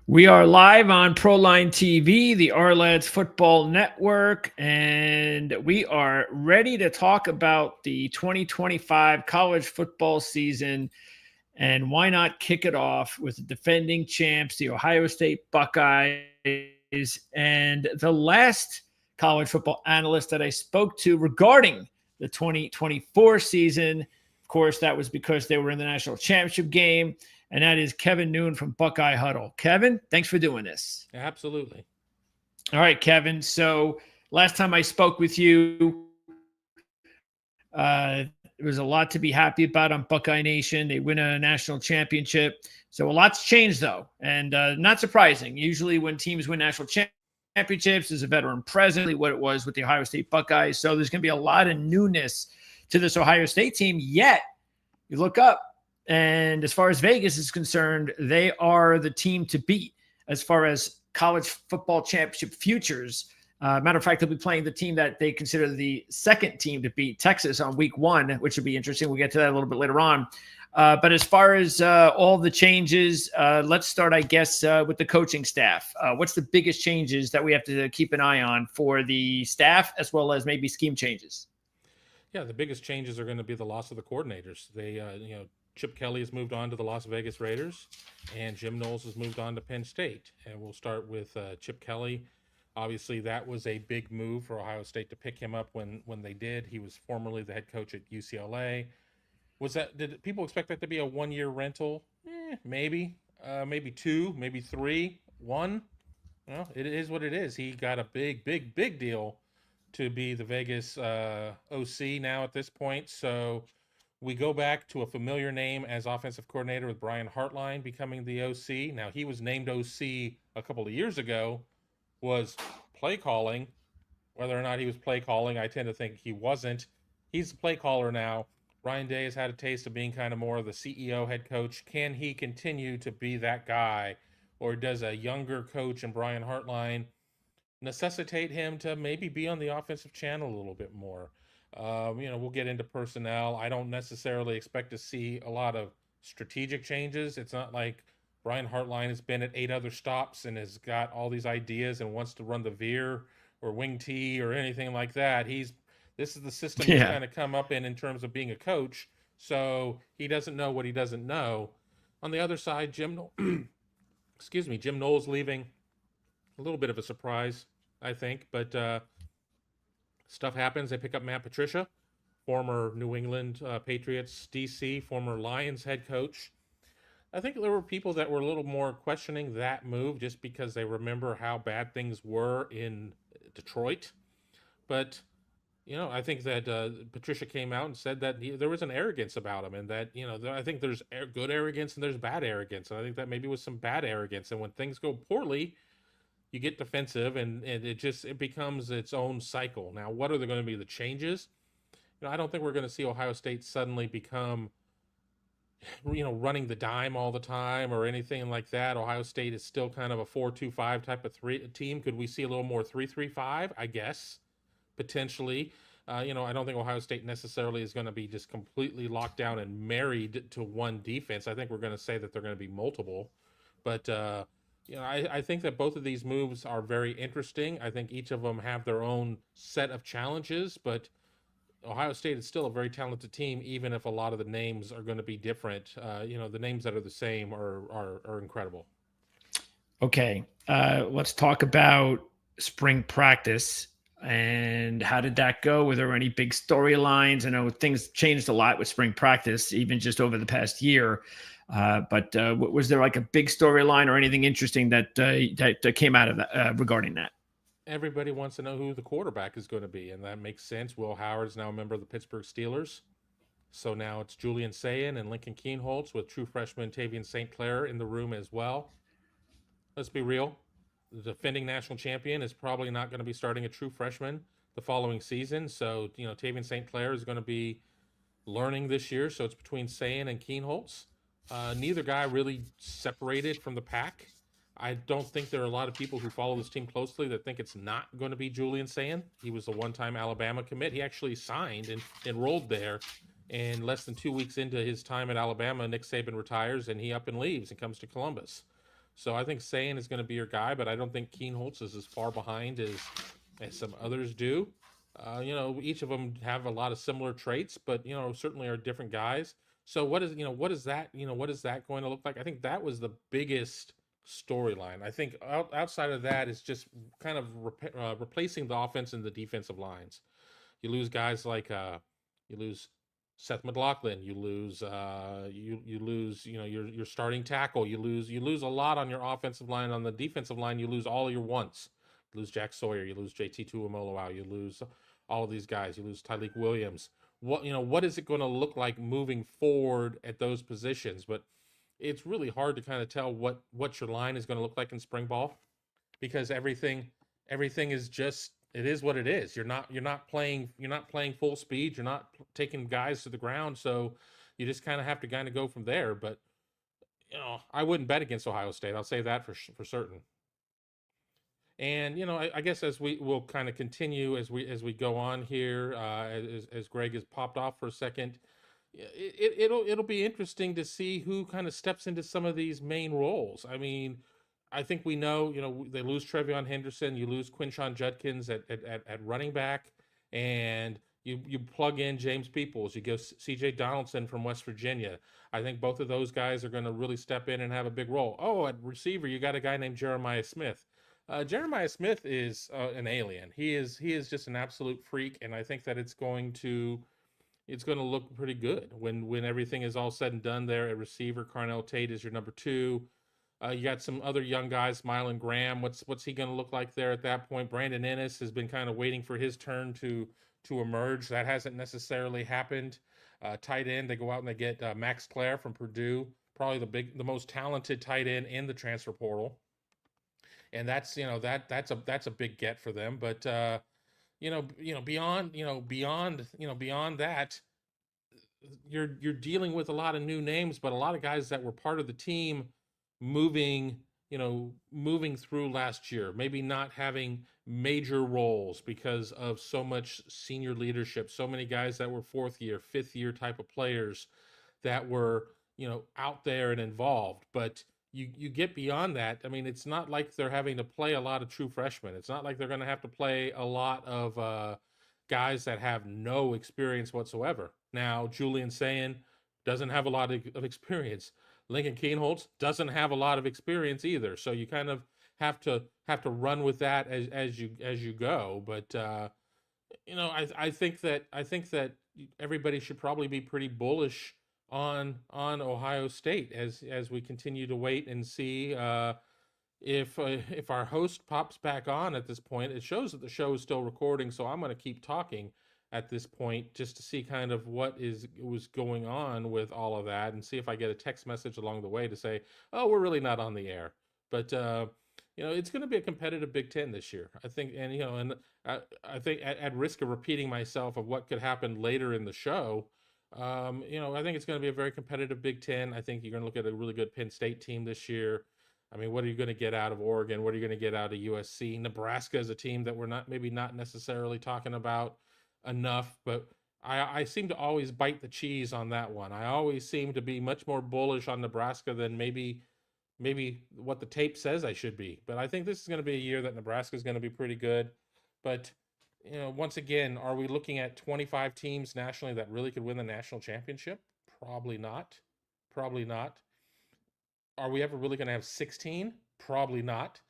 We are live on Proline TV, the Lads Football Network, and we are ready to talk about the 2025 college football season. And why not kick it off with the defending champs, the Ohio State Buckeyes, and the last college football analyst that I spoke to regarding the 2024 season. Of course, that was because they were in the national championship game. And that is Kevin Noon from Buckeye Huddle. Kevin, thanks for doing this. Absolutely. All right, Kevin. So last time I spoke with you, there was a lot to be happy about on Buckeye Nation. They win a national championship. So a lot's changed, though, and not surprising. Usually when teams win national championships, there's a veteran president, what it was with the Ohio State Buckeyes. So there's going to be a lot of newness to this Ohio State team. Yet, you look up, and as far as Vegas is concerned, they are the team to beat as far as college football championship futures. Matter of fact, they'll be playing the team that they consider the second team to beat, Texas, on week 1, which would be interesting. We'll get to that a little bit later on. But as far as all the changes, let's start, I guess, with the coaching staff. What's the biggest changes that we have to keep an eye on for the staff, as well as maybe scheme changes? Yeah, the biggest changes are going to be the loss of the coordinators. Chip Kelly has moved on to the Las Vegas Raiders, and Jim Knowles has moved on to Penn State. And we'll start with Chip Kelly. Obviously, that was a big move for Ohio State to pick him up when they did. He was formerly the head coach at UCLA. Did people expect that to be a one-year rental? Maybe. Maybe 2, maybe 3, 1. Well, it is what it is. He got a big deal to be the Vegas OC now at this point. So we go back to a familiar name as offensive coordinator with Brian Hartline becoming the OC. Now, he was named OC a couple of years ago, was play calling. Whether or not he was play calling, I tend to think he wasn't. He's the play caller now. Ryan Day has had a taste of being kind of more of the CEO head coach. Can he continue to be that guy? Or does a younger coach and Brian Hartline necessitate him to maybe be on the offensive channel a little bit more? We'll get into personnel. I don't necessarily expect to see a lot of strategic changes. It's not like Brian Hartline has been at 8 other stops and has got all these ideas and wants to run the veer or wing tee or anything like that. This is the system he's kind of come up in terms of being a coach. So he doesn't know what he doesn't know. On the other side, Jim Knowles leaving. A little bit of a surprise, I think, but stuff happens. They pick up Matt Patricia, former New England Patriots DC, former Lions head coach. I think there were people that were a little more questioning that move just because they remember how bad things were in Detroit. But, I think that Patricia came out and said that there was an arrogance about him, and that, I think there's good arrogance and there's bad arrogance. And I think that maybe was some bad arrogance. And when things go poorly, you get defensive, and it becomes its own cycle. Now, what are going to be the changes? I don't think we're going to see Ohio State suddenly become, running the dime all the time or anything like that. Ohio State is still kind of a 4-2-5 type of team. Could we see a little more 3-3-5? I guess, potentially. I don't think Ohio State necessarily is going to be just completely locked down and married to one defense. I think we're going to say that they're going to be multiple. But, I think that both of these moves are very interesting. I think each of them have their own set of challenges, but Ohio State is still a very talented team, even if a lot of the names are going to be different. The names that are the same are incredible. Okay, let's talk about spring practice. And how did that go? Were there any big storylines? I know things changed a lot with spring practice, even just over the past year. But was there like a big storyline or anything interesting that came out of that regarding that? Everybody wants to know who the quarterback is going to be, and that makes sense. Will Howard is now a member of the Pittsburgh Steelers. So now it's Julian Sayin and Lincoln Kienholz with true freshman Tavian St. Clair in the room as well. Let's be real. The defending national champion is probably not going to be starting a true freshman the following season. So, Tavian St. Clair is going to be learning this year. So it's between Sayin and Kienholz. Neither guy really separated from the pack. I don't think there are a lot of people who follow this team closely that think it's not going to be Julian Sayin. He was a one-time Alabama commit. He actually signed and enrolled there. And less than 2 weeks into his time at Alabama, Nick Saban retires and he up and leaves and comes to Columbus. So I think Sayin is going to be your guy, but I don't think Keenholz is as far behind as some others do. Each of them have a lot of similar traits, but certainly are different guys. So what is that going to look like? I think that was the biggest storyline. I think outside of that is just kind of replacing the offense and the defensive lines. You lose guys like you lose Seth McLaughlin, you lose you lose your starting tackle, you lose a lot on your offensive line. On the defensive line, you lose all your once. You lose Jack Sawyer, you lose JT Tuimoloau, you lose all of these guys, you lose Tyleik Williams. What is it going to look like moving forward at those positions? But it's really hard to kind of tell what your line is going to look like in spring ball because everything is just it is what it is. You're not playing full speed. You're not taking guys to the ground, so you just kind of have to kind of go from there. But I wouldn't bet against Ohio State. I'll say that for certain. And I guess as we will kind of continue as we go on here, as Greg has popped off for a second, it'll be interesting to see who kind of steps into some of these main roles. I mean, I think we know, they lose Trevion Henderson, you lose Quinshon Judkins at running back, and you plug in James Peoples, you go CJ Donaldson from West Virginia. I think both of those guys are going to really step in and have a big role. Oh, at receiver, you got a guy named Jeremiah Smith. Jeremiah Smith is an alien. He is just an absolute freak, and I think that it's going to look pretty good when everything is all said and done there at receiver. Carnell Tate is your number two. You got some other young guys, Mylan Graham. What's he going to look like there at that point? Brandon Ennis has been kind of waiting for his turn to emerge. That hasn't necessarily happened. Tight end, they go out and they get Max Clare from Purdue, probably the most talented tight end in the transfer portal, and that's a big get for them. But beyond that, you're dealing with a lot of new names, but a lot of guys that were part of the team moving moving through last year, maybe not having major roles because of so much senior leadership, so many guys that were fourth year, fifth year type of players that were out there and involved. But you get beyond that. I mean, it's not like they're having to play a lot of true freshmen. It's not like they're going to have to play a lot of guys that have no experience whatsoever. Now, Julian Sayin doesn't have a lot of experience. Lincoln Keenholz doesn't have a lot of experience either. So you kind of have to run with that as you go. But I think that everybody should probably be pretty bullish on Ohio State as we continue to wait and see if our host pops back on at this point. It shows that the show is still recording, so I'm going to keep talking at this point just to see kind of what was going on with all of that and see if I get a text message along the way to say, oh, we're really not on the air. But it's going to be a competitive Big Ten this year, I think. And I think at risk of repeating myself of what could happen later in the show, I think it's going to be a very competitive Big Ten. I think you're going to look at a really good Penn State team this year. I mean, what are you going to get out of Oregon? What are you going to get out of USC? Nebraska is a team that we're not necessarily talking about enough, but I seem to always bite the cheese on that one. I always seem to be much more bullish on Nebraska than maybe what the tape says I should be. But I think this is going to be a year that Nebraska is going to be pretty good. But once again, are we looking at 25 teams nationally that really could win the national championship? Probably not. Probably not. Are we ever really going to have 16? Probably not.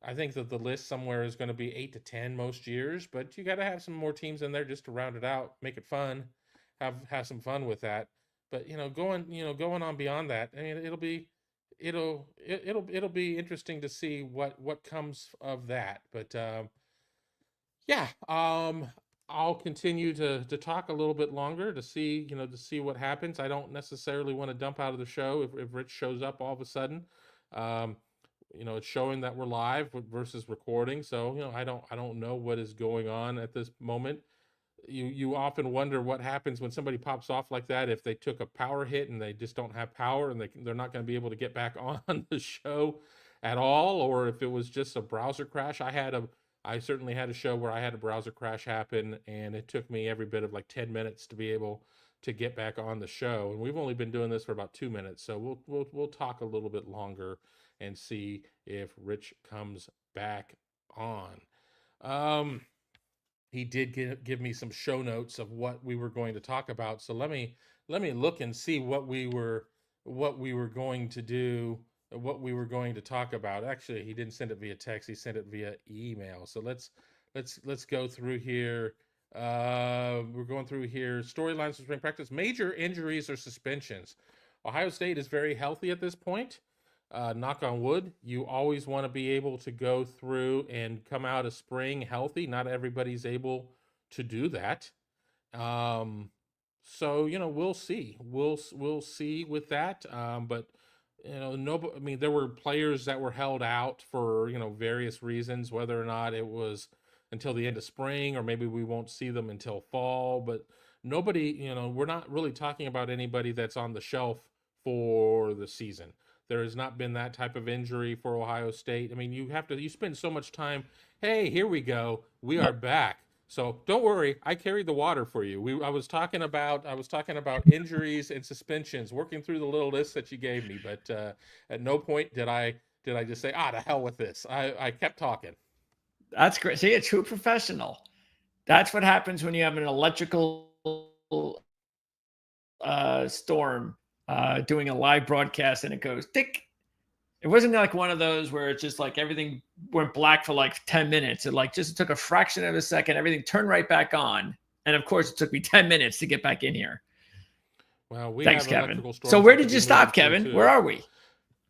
I think that the list somewhere is going to be 8 to 10 most years, but you got to have some more teams in there just to round it out, make it fun, have some fun with that. But going on beyond that, I mean, it'll be interesting to see what comes of that. But yeah, I'll continue to talk a little bit longer to see what happens. I don't necessarily want to dump out of the show if Rich shows up all of a sudden. It's showing that we're live versus recording, so I don't know what is going on at this moment. You often wonder what happens when somebody pops off like that, if they took a power hit and they just don't have power and they're not going to be able to get back on the show at all, or if it was just a browser crash. I certainly had a show where I had a browser crash happen, and it took me every bit of like 10 minutes to be able to get back on the show. And we've only been doing this for about 2 minutes, so we'll talk a little bit longer and see if Rich comes back on. Um, he did give me some show notes of what we were going to talk about. So let me look and see what we were going to do, what we were going to talk about. Actually, he didn't send it via text; he sent it via email. So let's go through here. We're going through here. Storylines for spring practice: major injuries or suspensions. Ohio State is very healthy at this point. Knock on wood, you always want to be able to go through and come out of spring healthy. Not everybody's able to do that. Um, so we'll see. We'll see with that. But no, I mean, there were players that were held out for various reasons, whether or not it was until the end of spring or maybe we won't see them until fall. But nobody, we're not really talking about anybody that's on the shelf for the season. There has not been that type of injury for Ohio State. I mean, you spend so much time. Hey, here we go. We are back. So don't worry, I carried the water for you. I was talking about injuries and suspensions, working through the little list that you gave me, but at no point did I just say, to hell with this. I kept talking. That's great. See, a true professional. That's what happens when you have an electrical storm doing a live broadcast and it goes tick. It wasn't like one of those where it's just like everything went black for like 10 minutes. It like just took a fraction of a second. Everything turned right back on. And of course, it took me 10 minutes to get back in here. Well, we Thanks, have Kevin. electrical storms. So where did you stop, Kevin? Where are we?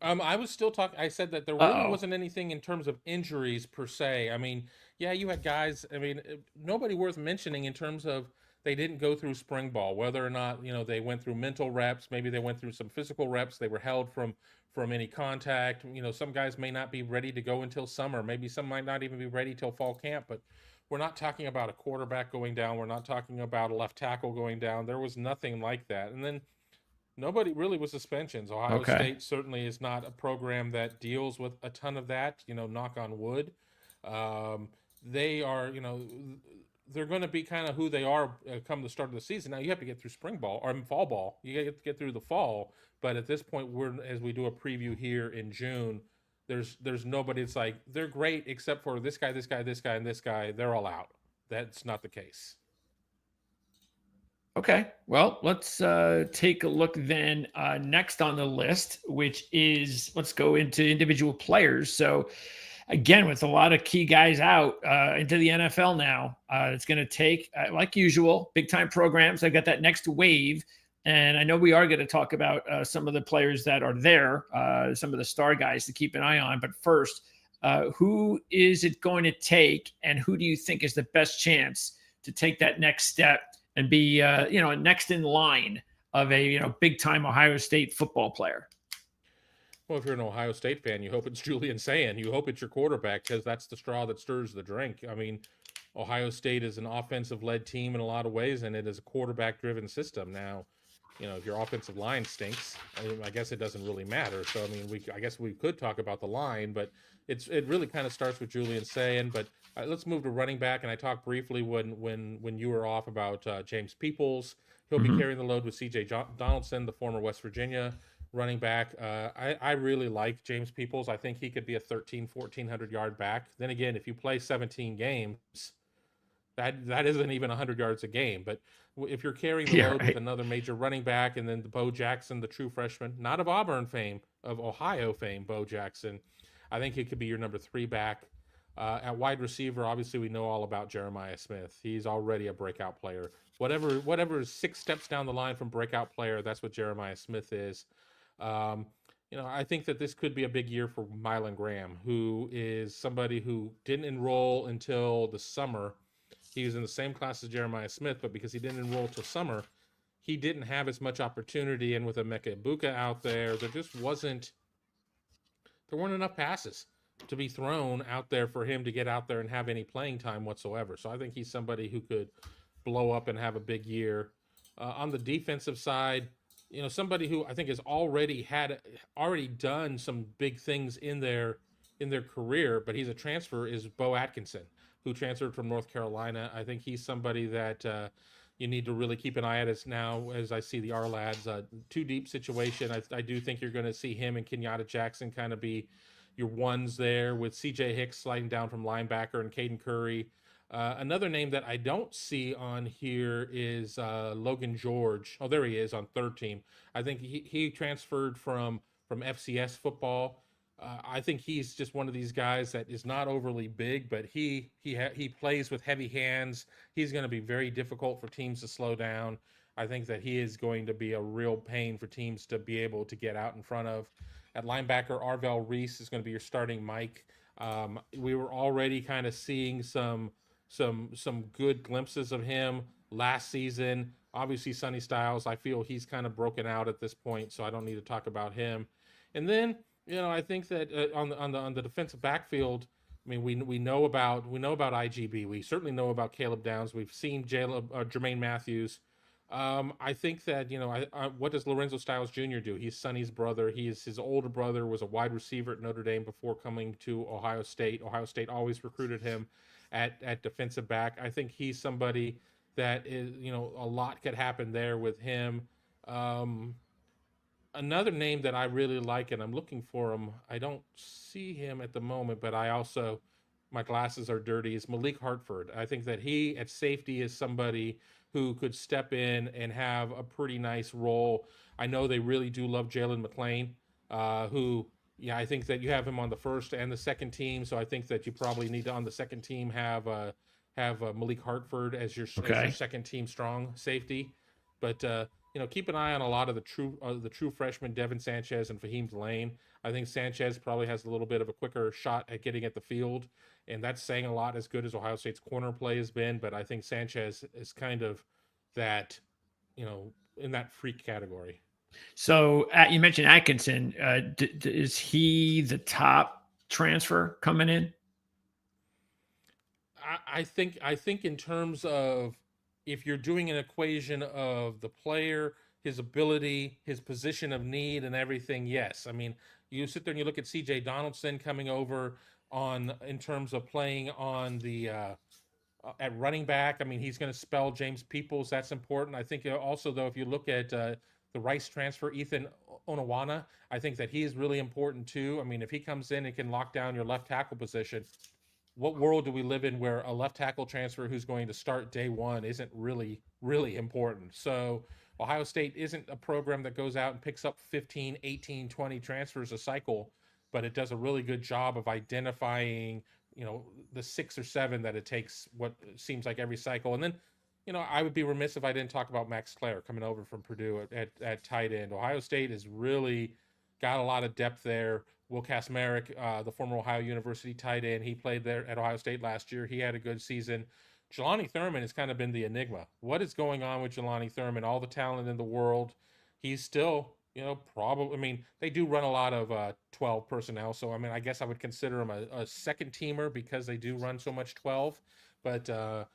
I was still talking. I said that there really wasn't anything in terms of injuries per se. I mean, yeah, you had guys. I mean, nobody worth mentioning in terms of they didn't go through spring ball. Whether or not they went through mental reps, maybe they went through some physical reps. They were held from any contact. Some guys may not be ready to go until summer. Maybe some might not even be ready till fall camp. But we're not talking about a quarterback going down. We're not talking about a left tackle going down. There was nothing like that. And then nobody really with suspensions. Ohio State certainly is not a program that deals with a ton of that, knock on wood. They are, they're going to be kind of who they are come the start of the season. Now you have to get through spring ball or fall ball. You have to get through the fall. But at this point, as we do a preview here in June, there's nobody. It's like they're great except for this guy, this guy, this guy, and this guy. They're all out. That's not the case. Okay, well, let's take a look then next on the list, which is let's go into individual players. So, again, with a lot of key guys out into the NFL now, it's going to take, like usual, big time programs. I've got that next wave. And I know we are going to talk about some of the players that are there, some of the star guys to keep an eye on. But first, who is it going to take and who do you think is the best chance to take that next step and be, next in line of a, big time Ohio State football player? Well, if you're an Ohio State fan, you hope it's Julian Sayin. You hope it's your quarterback because that's the straw that stirs the drink. I mean, Ohio State is an offensive-led team in a lot of ways, and it is a quarterback-driven system. Now, if your offensive line stinks, I guess it doesn't really matter. So, I mean, I guess we could talk about the line, but it really kind of starts with Julian Sayin. But let's move to running back, and I talked briefly when you were off about James Peoples. He'll be carrying the load with C.J. Donaldson, the former West Virginia running back. I really like James Peoples. I think he could be a 1,400 yard back. Then again, if you play 17 games, that isn't even 100 yards a game. But if you're carrying the load with another major running back, and then the Bo Jackson, the true freshman, not of Auburn fame, of Ohio fame, Bo Jackson, I think he could be your number 3 back. At wide receiver, obviously we know all about Jeremiah Smith. He's already a breakout player. Whatever is 6 steps down the line from breakout player, that's what Jeremiah Smith is. I think that this could be a big year for Mylan Graham, who is somebody who didn't enroll until the summer. He was in the same class as Jeremiah Smith, but because he didn't enroll till summer, he didn't have as much opportunity. And with Emeka Egbuka out there, there weren't enough passes to be thrown out there for him to get out there and have any playing time whatsoever. So I think he's somebody who could blow up and have a big year. On the defensive side, somebody who I think has already done some big things in their career, but he's a transfer, is Bo Atkinson, who transferred from North Carolina. I think he's somebody that you need to really keep an eye at us now as I see the R lads. Too deep situation. I do think you're going to see him and Kenyatta Jackson kind of be your ones there, with CJ Hicks sliding down from linebacker and Caden Curry. Another name that I don't see on here is Logan George. Oh, there he is on third team. I think he transferred from FCS football. I think he's just one of these guys that is not overly big, but he plays with heavy hands. He's going to be very difficult for teams to slow down. I think that he is going to be a real pain for teams to be able to get out in front of. At linebacker, Arvell Reese is going to be your starting Mike. We were already kind of seeing some good glimpses of him last season. Obviously, Sonny Styles, I feel he's kind of broken out at this point, so I don't need to talk about him. And then, I think that on the defensive backfield, I mean, we know about IGB. We certainly know about Caleb Downs. We've seen Jermaine Matthews. I think that what does Lorenzo Styles Jr. do? He's Sonny's brother. His older brother was a wide receiver at Notre Dame before coming to Ohio State. Ohio State always recruited him at defensive back. I think he's somebody that is, a lot could happen there with him. Another name that I really like, and I'm looking for him, I don't see him at the moment, but my glasses are dirty, is Malik Hartford. I think that he at safety is somebody who could step in and have a pretty nice role. I know they really do love Jalen McLean, I think that you have him on the first and the second team, so I think that you probably need to, on the second team, have Malik Hartford as your second team strong safety. But keep an eye on a lot of the true freshmen, Devin Sanchez and Fahim Delane. I think Sanchez probably has a little bit of a quicker shot at getting at the field, and that's saying a lot, as good as Ohio State's corner play has been. But I think Sanchez is kind of that, in that freak category. So you mentioned Atkinson. Is he the top transfer coming in? I think in terms of, if you're doing an equation of the player, his ability, his position of need, and everything, yes. I mean, you sit there and you look at CJ Donaldson coming over in terms of playing on the at running back. I mean, he's going to spell James Peoples. That's important. I think also, though, if you look at the Rice transfer, Ethan Onawana, I think that he is really important too. I mean, if he comes in and can lock down your left tackle position, what world do we live in where a left tackle transfer who's going to start day one isn't really, really important? So Ohio State isn't a program that goes out and picks up 15, 18, 20 transfers a cycle, but it does a really good job of identifying, the 6 or 7 that it takes what seems like every cycle. And then, I would be remiss if I didn't talk about Max Clare coming over from Purdue at tight end. Ohio State has really got a lot of depth there. Will Kasmerick, the former Ohio University tight end, he played there at Ohio State last year. He had a good season. Jelani Thurman has kind of been the enigma. What is going on with Jelani Thurman? All the talent in the world. He's still, probably, I mean, they do run a lot of 12 personnel. So, I mean, I guess I would consider him a second teamer because they do run so much 12. But,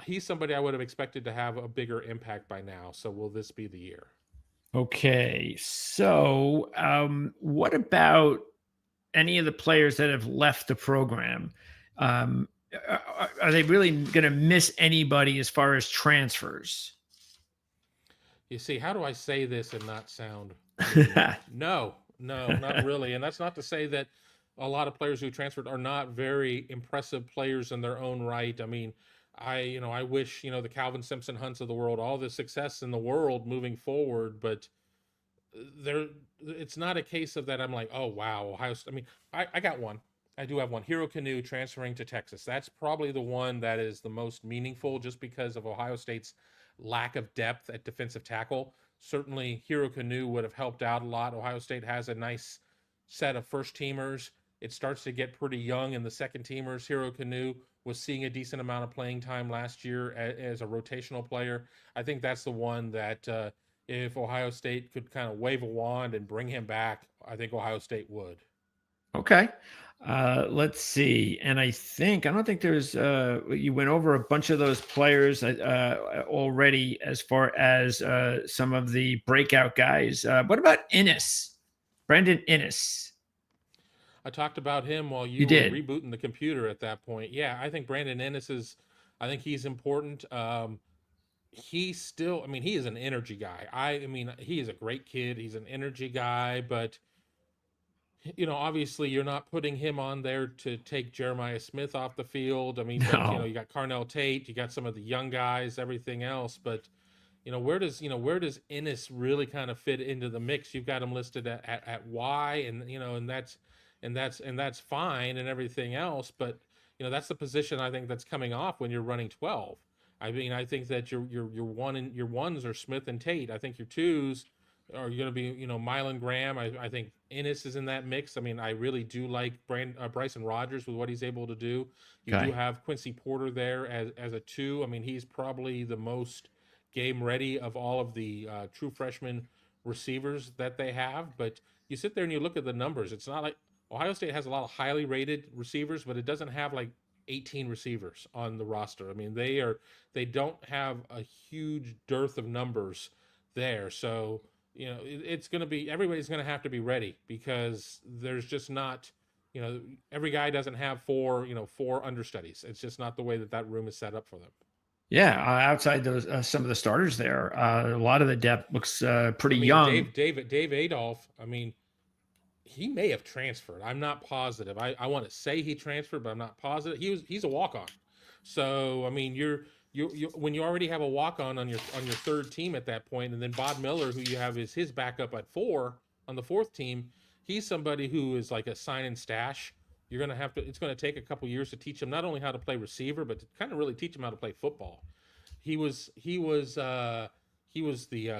he's somebody I would have expected to have a bigger impact by now. So will this be the year? Okay, so what about any of the players that have left the program? Are they really going to miss anybody as far as transfers? You see, how do I say this and not sound No, not really. And that's not to say that a lot of players who transferred are not very impressive players in their own right. I mean, I wish, the Calvin Simpson Hunts of the world all the success in the world moving forward, but it's not a case of that I'm like, oh wow, Ohio. I mean, I got one. I do have one. Hero Canoe transferring to Texas. That's probably the one that is the most meaningful, just because of Ohio State's lack of depth at defensive tackle. Certainly, Hero Canoe would have helped out a lot. Ohio State has a nice set of first teamers. It starts to get pretty young in the second teamers. Hero Canoe was seeing a decent amount of playing time last year as a rotational player. I think that's the one that if Ohio State could kind of wave a wand and bring him back, I think Ohio State would. Okay. Let's see. And I don't think there's, you went over a bunch of those players already as far as some of the breakout guys. What about Innis? Brendan Innis? I talked about him while you were rebooting the computer at that point. Yeah, I think Brandon Innis I think he's important. he's still, I mean, he is an energy guy. I mean, he is a great kid. He's an energy guy, but obviously you're not putting him on there to take Jeremiah Smith off the field. I mean, but No. you got Carnell Tate, you got some of the young guys, everything else, but where does Ennis really kind of fit into the mix? You've got him listed at Y, and that's fine and everything else, but that's the position I think that's coming off when you're running 12. I mean, I think that your ones are Smith and Tate. I think your twos are going to be Mylan Graham. I think Ennis is in that mix. I mean, I really do like Bryson Rogers with what he's able to do. You do Okay. have Quincy Porter there as a two. I mean, he's probably the most game ready of all of the true freshman receivers that they have. But you sit there and you look at the numbers. It's not like Ohio State has a lot of highly rated receivers, but it doesn't have like 18 receivers on the roster. I mean, they don't have a huge dearth of numbers there. So, it's going to be, everybody's going to have to be ready because there's just not, every guy doesn't have four understudies. It's just not the way that room is set up for them. Yeah, outside those some of the starters there, a lot of the depth looks pretty I mean, young. Dave Adolph. I mean, he may have transferred. I'm not positive. I want to say he transferred, but I'm not positive. He's a walk on. So I mean, you when you already have a walk on your third team at that point, and then Bob Miller, who you have is his backup at 4 on the fourth team, he's somebody who is like a sign and stash. You're gonna have to. It's going to take a couple years to teach him not only how to play receiver, but to kind of really teach him how to play football. He was the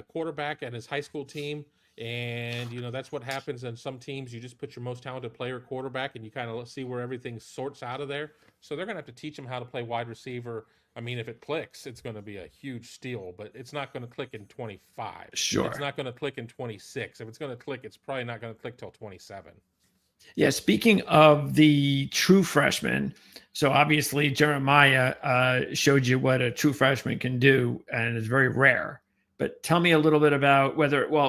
quarterback at his high school team, and that's what happens in some teams. You just put your most talented player quarterback, and you kind of see where everything sorts out of there. So they're going to have to teach him how to play wide receiver. I mean, if it clicks, it's going to be a huge steal, but it's not going to click in 25. It's Sure. not going to click in 26. If it's going to click, it's probably not going to click till 27. Yeah, speaking of the true freshman, so obviously Jeremiah showed you what a true freshman can do, and it's very rare. But tell me a little bit about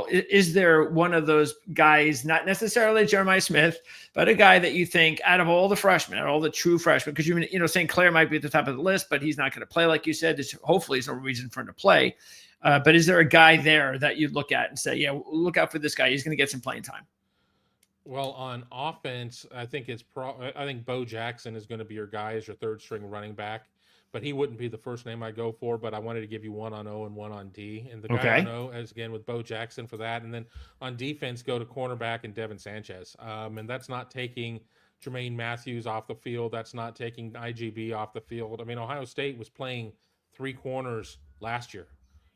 is there one of those guys, not necessarily Jeremiah Smith, but a guy that you think out of all the freshmen, out of all the true freshmen, because St. Clair might be at the top of the list, but he's not going to play like you said. Hopefully, there's no reason for him to play. But is there a guy there that you look at and say, yeah, look out for this guy? He's going to get some playing time. Well, on offense, I think I think Bo Jackson is going to be your guy as your third string running back, but he wouldn't be the first name I go for. But I wanted to give you one on O and one on D, and the guy on Okay. O is again with Bo Jackson for that, and then on defense go to cornerback and Devin Sanchez, and that's not taking Jermaine Matthews off the field. That's not taking IGB off the field. I mean, Ohio State was playing three corners last year,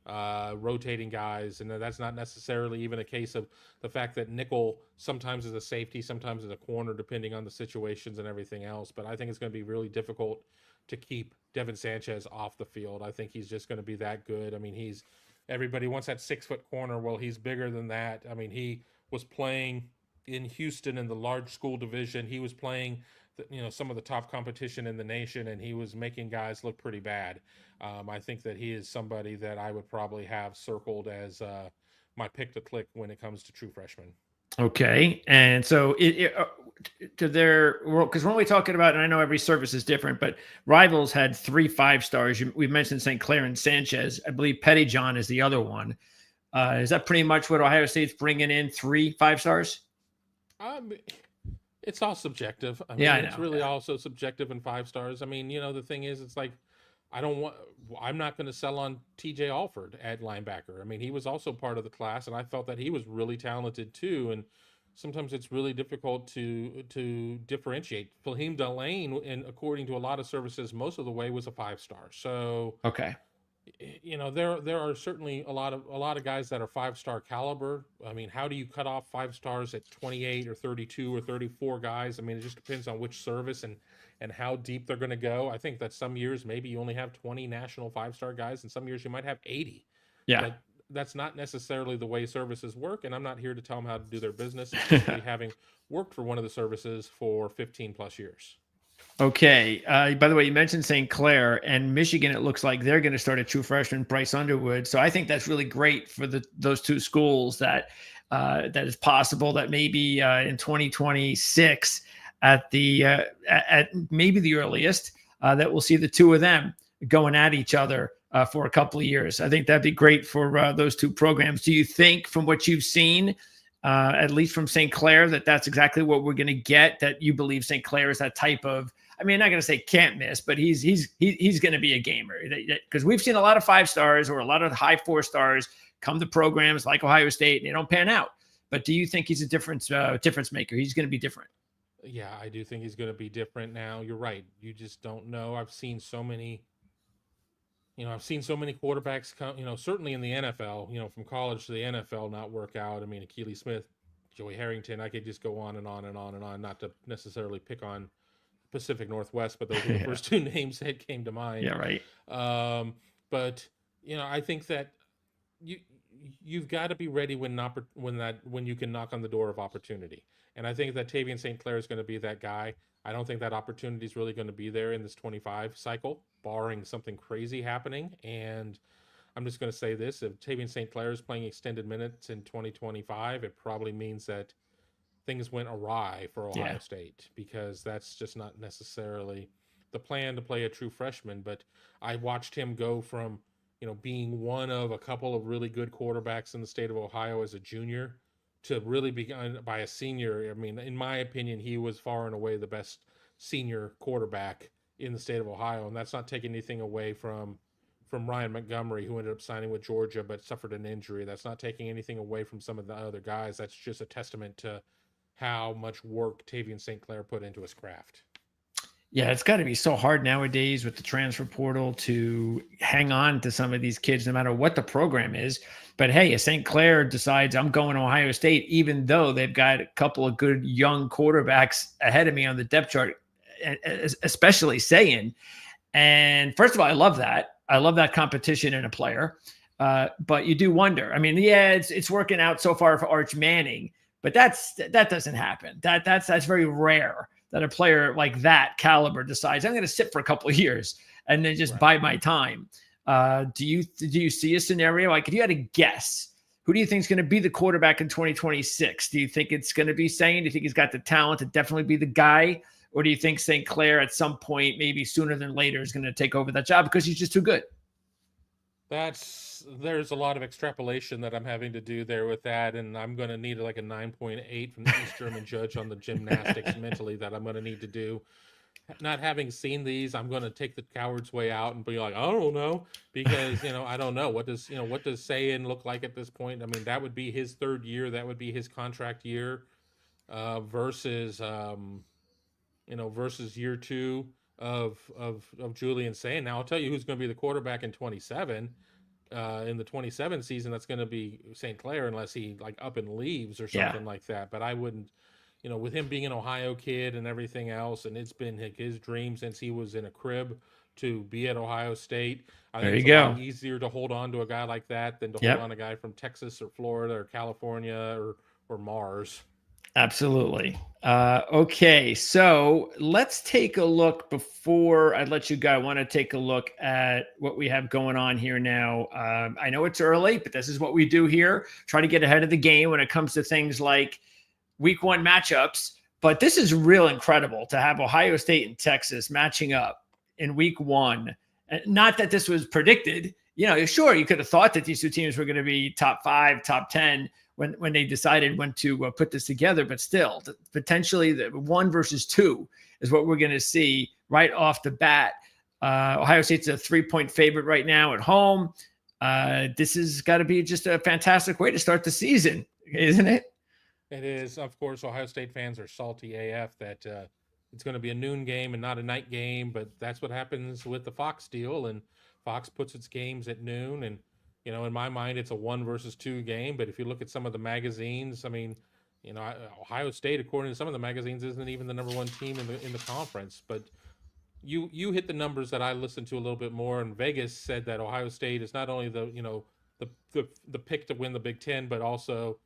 rotating guys, and that's not necessarily even a case of the fact that nickel sometimes is a safety, sometimes is a corner, depending on the situations and everything else. But I think it's going to be really difficult to keep Devin Sanchez off the field. I think he's just going to be that good. I mean, everybody wants that 6-foot corner. Well, he's bigger than that. I mean, he was playing in Houston in the large school division. He was playing some of the top competition in the nation, and he was making guys look pretty bad. I think that he is somebody that I would probably have circled as my pick to click when it comes to true freshmen. Okay. And so because when we're talking about, and I know every service is different, but Rivals had 3 5-stars. We mentioned St. Clair and Sanchez. I believe Pettyjohn is the other one. Is that pretty much what Ohio State's bringing in, 3 5-stars? It's all subjective. I Yeah, mean, I it's know. really also subjective in 5-stars. I mean, the thing is, it's like, I'm not going to sell on TJ Alford at linebacker. I mean, he was also part of the class, and I felt that he was really talented too. And sometimes it's really difficult to differentiate. Fahim Delane, and according to a lot of services, most of the way was a 5-star. So Okay. there are certainly a lot of guys that are 5-star caliber. I mean, how do you cut off 5 stars at 28 or 32 or 34 guys? I mean, it just depends on which service and how deep they're going to go. I think that some years maybe you only have 20 national 5-star guys, and some years you might have 80. Yeah. But that's not necessarily the way services work, and I'm not here to tell them how to do their business, especially having worked for one of the services for 15 plus years. Okay. By the way, you mentioned St. Clair and Michigan. It looks like they're going to start a true freshman, Bryce Underwood. So I think that's really great for those two schools that is possible that maybe in 2026 at maybe the earliest that we'll see the two of them going at each other for a couple of years. I think that'd be great for those two programs. Do you think, from what you've seen, at least from St. Clair, that that's exactly what we're going to get? That you believe St. Clair is that type of, I mean, I'm not going to say can't miss, but he's going to be a gamer, because we've seen a lot of 5 stars or a lot of high 4 stars come to programs like Ohio State and they don't pan out. But do you think he's a difference maker? He's going to be different. Yeah, I do think he's going to be different now. You're right. You just don't know. I've seen so many quarterbacks come, certainly in the NFL, from college to the NFL not work out. I mean, Akili Smith, Joey Harrington, I could just go on and on and on and on, not to necessarily pick on Pacific Northwest, but those are the first 2 names that came to mind. Yeah, right. But, I think that you've got to be ready when you can knock on the door of opportunity. And I think that Tavian St. Clair is going to be that guy. I don't think that opportunity is really going to be there in this 25 cycle, barring something crazy happening. And I'm just going to say this: if Tavian St. Clair is playing extended minutes in 2025, it probably means that things went awry for Ohio State, because that's just not necessarily the plan to play a true freshman. But I watched him go from being one of a couple of really good quarterbacks in the state of Ohio as a junior to really begun by a senior. I mean, in my opinion, he was far and away the best senior quarterback in the state of Ohio. And that's not taking anything away from Ryan Montgomery, who ended up signing with Georgia but suffered an injury. That's not taking anything away from some of the other guys. That's just a testament to how much work Tavian St. Clair put into his craft. Yeah, it's got to be so hard nowadays with the transfer portal to hang on to some of these kids, no matter what the program is. But hey, if St. Clair decides I'm going to Ohio State, even though they've got a couple of good young quarterbacks ahead of me on the depth chart, especially Sayin. And first of all, I love that. I love that competition in a player. But you do wonder. I mean, yeah, it's working out so far for Arch Manning, but that doesn't happen. That's very rare that a player like that caliber decides I'm going to sit for a couple of years and then just bide my time. Do you see a scenario, like, if you had to guess, who do you think is going to be the quarterback in 2026? Do you think it's going to be Sayin? Do you think he's got the talent to definitely be the guy? Or do you think St. Clair at some point, maybe sooner than later, is going to take over that job because he's just too good? There's a lot of extrapolation that I'm having to do there with that, and I'm going to need like a 9.8 from the East German judge on the gymnastics mentally that I'm going to need to do. Not having seen these, I'm going to take the coward's way out and be like, I don't know, because I don't know what does Sayin look like at this point. I mean, that would be his 3rd year, that would be his contract year, versus versus year 2 of Julian Sayin. Now I'll tell you who's going to be the quarterback in 27. In the 27 season, that's going to be St. Clair, unless he like up and leaves or something like that. But I wouldn't, with him being an Ohio kid and everything else, and it's been his dream since he was in a crib to be at Ohio State. I think it's a lot easier to hold on to a guy like that than to hold on to a guy from Texas or Florida or California or Mars. Absolutely. Okay, so let's take a look. Before I let you go, I want to take a look at what we have going on here now. I know it's early, but this is what we do here. Try to get ahead of the game when it comes to things like week 1 matchups. But this is real incredible to have Ohio State and Texas matching up in week 1. Not that this was predicted. Sure, you could have thought that these 2 teams were going to be top 5, top 10 when they decided when to put this together, but still, potentially the 1 versus 2 is what we're going to see right off the bat. Ohio State's a 3-point favorite right now at home. This has got to be just a fantastic way to start the season, isn't it? It is. Of course, Ohio State fans are salty AF that it's going to be a noon game and not a night game, but that's what happens with the Fox deal, and Fox puts its games at noon, and in my mind, it's a 1 versus 2 game. But if you look at some of the magazines, I mean, Ohio State, according to some of the magazines, isn't even the number 1 team in the conference. But you hit the numbers that I listened to a little bit more, and Vegas said that Ohio State is not only the pick to win the Big Ten, but also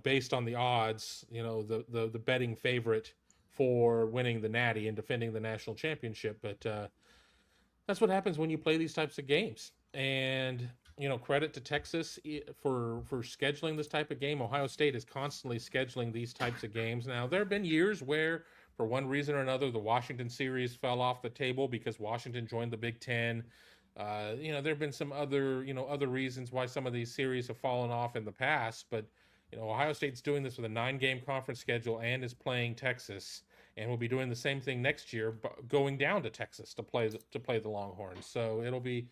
based on the odds, the betting favorite for winning the Natty and defending the national championship. But that's what happens when you play these types of games. And credit to Texas for scheduling this type of game. Ohio State is constantly scheduling these types of games. Now, there have been years where, for one reason or another, the Washington series fell off the table because Washington joined the Big Ten. There have been some other reasons why some of these series have fallen off in the past, but Ohio State's doing this with a 9-game conference schedule and is playing Texas, and will be doing the same thing next year, but going down to Texas to play the Longhorns. So it'll be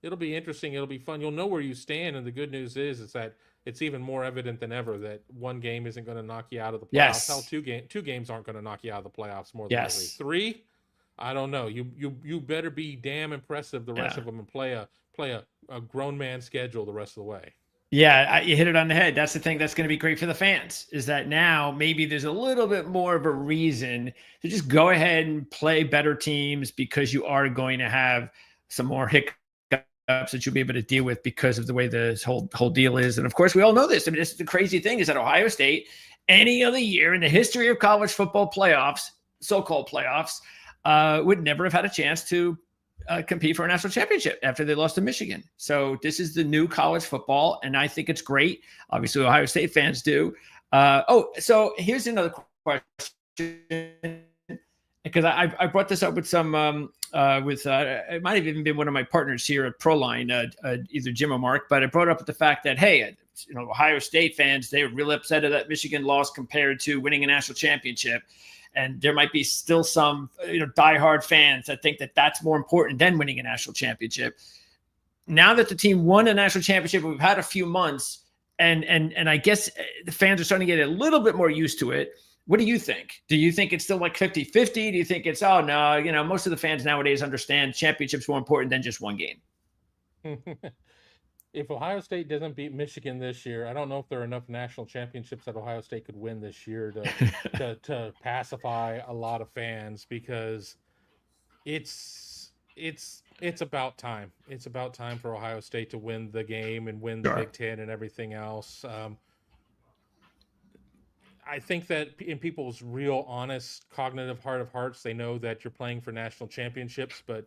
interesting. It'll be fun. You'll know where you stand, and the good news is that it's even more evident than ever that one game isn't going to knock you out of the playoffs. Hell, Yes. two games aren't going to knock you out of the playoffs more than likely. Yes. 3, I don't know. You better be damn impressive the rest Yeah. of them and play a grown man schedule the rest of the way. Yeah, you hit it on the head. That's the thing that's going to be great for the fans, is that now maybe there's a little bit more of a reason to just go ahead and play better teams, because you are going to have some more hiccups that you'll be able to deal with because of the way this whole deal is. And of course, we all know this. I mean, this is the crazy thing, is that Ohio State, any other year in the history of college football playoffs, so-called playoffs, would never have had a chance to compete for a national championship after they lost to Michigan. So this is the new college football, and I think it's great. Obviously, Ohio State fans do. So here's another question, because I brought this up with some it might have even been one of my partners here at Proline, either Jim or Mark, but I brought up the fact that, hey, Ohio State fans, they were really upset at that Michigan loss compared to winning a national championship. And there might be still some, diehard fans that think that that's more important than winning a national championship. Now that the team won a national championship, we've had a few months, and I guess the fans are starting to get a little bit more used to it. What do you think? Do you think it's still like 50-50? Do you think it's, oh, no, most of the fans nowadays understand championships more important than just one game? If Ohio State doesn't beat Michigan this year, I don't know if there are enough national championships that Ohio State could win this year to pacify a lot of fans, because it's about time. It's about time for Ohio State to win the game and win the Sure. Big Ten and everything else. I think that in people's real, honest, cognitive heart of hearts, they know that you're playing for national championships. But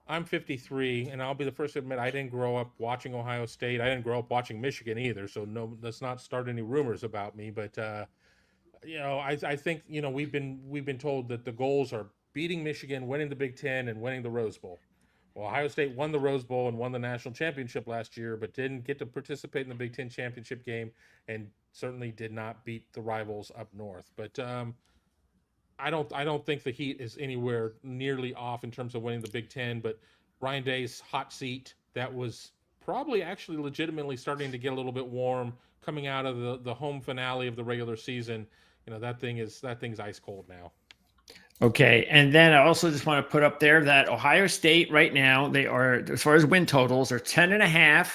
I'm 53, and I'll be the first to admit I didn't grow up watching Ohio State. I didn't grow up watching Michigan either. So no, let's not start any rumors about me. But I think we've been told that the goals are beating Michigan, winning the Big Ten, and winning the Rose Bowl. Well, Ohio State won the Rose Bowl and won the national championship last year, but didn't get to participate in the Big Ten championship game, and certainly did not beat the rivals up north. But I don't think the heat is anywhere nearly off in terms of winning the Big Ten. But Ryan Day's hot seat, that was probably actually legitimately starting to get a little bit warm coming out of the home finale of the regular season. That thing's ice cold now. Okay. And then I also just want to put up there that Ohio State right now, they are, as far as win totals, are 10.5.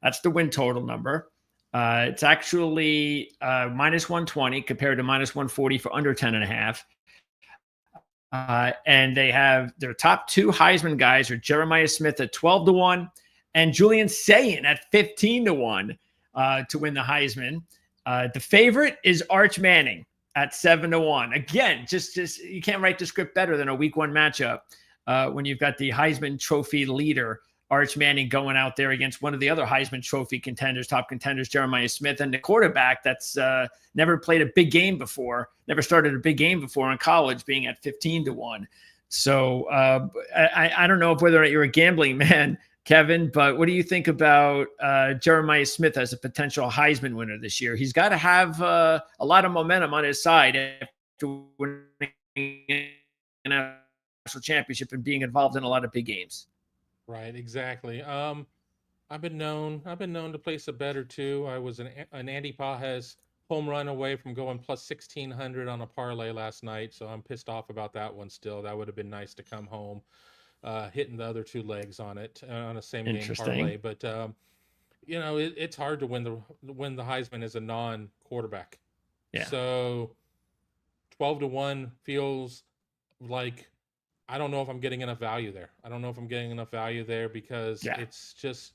That's the win total number. It's actually minus 120 compared to minus 140 for under 10.5. And they have their top 2 Heisman guys are Jeremiah Smith at 12-1 and Julian Sayin at 15-1 to win the Heisman. The favorite is Arch Manning at 7-1. Again, just you can't write the script better than a week 1 matchup when you've got the Heisman Trophy leader Arch Manning going out there against one of the other Heisman Trophy contenders, top contenders, Jeremiah Smith, and the quarterback that's never played a big game before, never started a big game before in college, being at 15-1. So I don't know whether or not you're a gambling man, Kevin, but what do you think about Jeremiah Smith as a potential Heisman winner this year? He's got to have a lot of momentum on his side after winning a national championship and being involved in a lot of big games. Right, exactly. I've been known to place a bet or two. I was an Andy Pajes home run away from going plus 1,600 on a parlay last night, so I'm pissed off about that one still. That would have been nice to come home hitting the other 2 legs on it on a same game parlay. But it's hard to win the Heisman as a non-quarterback. Yeah. So 12-1 feels like, I don't know if I'm getting enough value there. Because it's just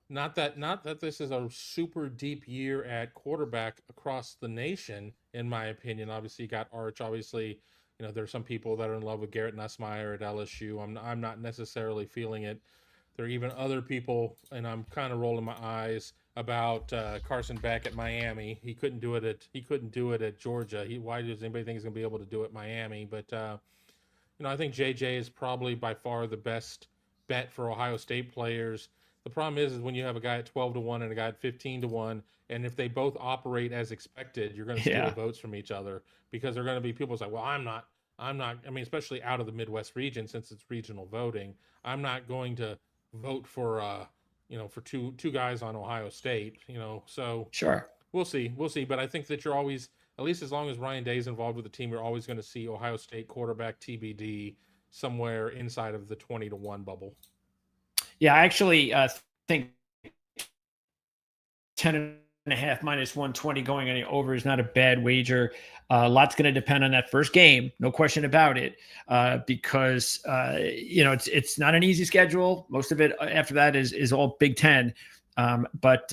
not that this is a super deep year at quarterback across the nation, in my opinion. Obviously, you got Arch. Obviously, there's some people that are in love with Garrett Nussmeier at LSU. I'm not necessarily feeling it. There are even other people, and I'm kind of rolling my eyes about Carson Beck at Miami. He couldn't do it at Georgia. Why does anybody think he's going to be able to do it at Miami? But I think JJ is probably by far the best bet for Ohio State players. The problem is when you have a guy at 12-1 and a guy at 15-1, and if they both operate as expected, you're going to steal Yeah, votes from each other, because they're going to be people say, well, I'm not, I mean, especially out of the Midwest region, since it's regional voting, I'm not going to vote for, for two guys on Ohio State, so sure. we'll see. But I think that you're always, at least as long as Ryan Day is involved with the team, you're always going to see Ohio State quarterback TBD somewhere inside of the 20-1 bubble. Yeah, I actually think 10.5 minus 120 going any over is not a bad wager. A lot's going to depend on that first game, no question about it, because it's not an easy schedule. Most of it after that is all Big Ten. But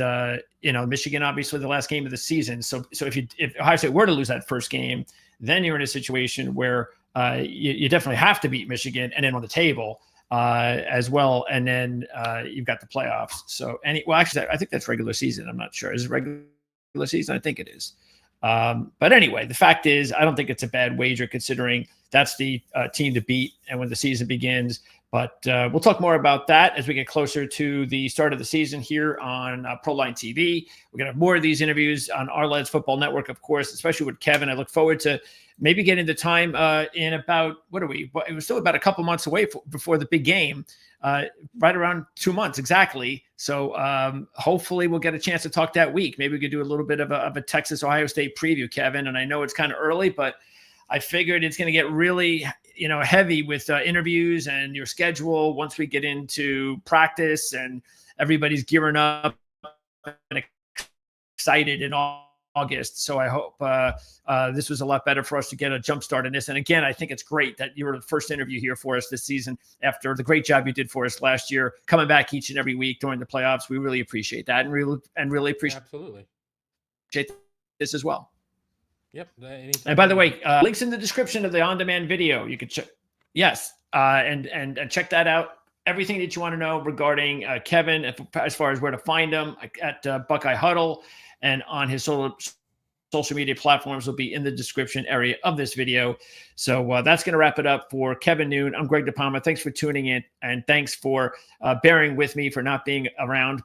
Michigan, obviously the last game of the season. So if Ohio State were to lose that first game, then you're in a situation where you definitely have to beat Michigan and then on the table as well. And then you've got the playoffs. So actually, I think that's regular season. I'm not sure. Is it regular season? I think it is. But anyway, the fact is, I don't think it's a bad wager considering that's the team to beat and when the season begins. But we'll talk more about that as we get closer to the start of the season here on ProLine TV. We're going to have more of these interviews on our Lads Football Network, of course, especially with Kevin. I look forward to maybe getting the time in about, it was still about a couple months away before the big game, right around 2 months exactly. So hopefully we'll get a chance to talk that week. Maybe we could do a little bit of a Texas-Ohio State preview, Kevin. And I know it's kind of early, but I figured it's going to get really, heavy with interviews and your schedule once we get into practice and everybody's gearing up and excited in August. So I hope this was a lot better for us to get a jump start in this. And again, I think it's great that you were the first interview here for us this season after the great job you did for us last year, coming back each and every week during the playoffs. We really appreciate that and really appreciate this as well. Yep. And by the way, links in the description of the on-demand video. You could check. Yes. And check that out. Everything that you want to know regarding Kevin, as far as where to find him at Buckeye Huddle and on his social media platforms will be in the description area of this video. So that's going to wrap it up for Kevin Noon. I'm Greg DePalma. Thanks for tuning in. And thanks for bearing with me for not being around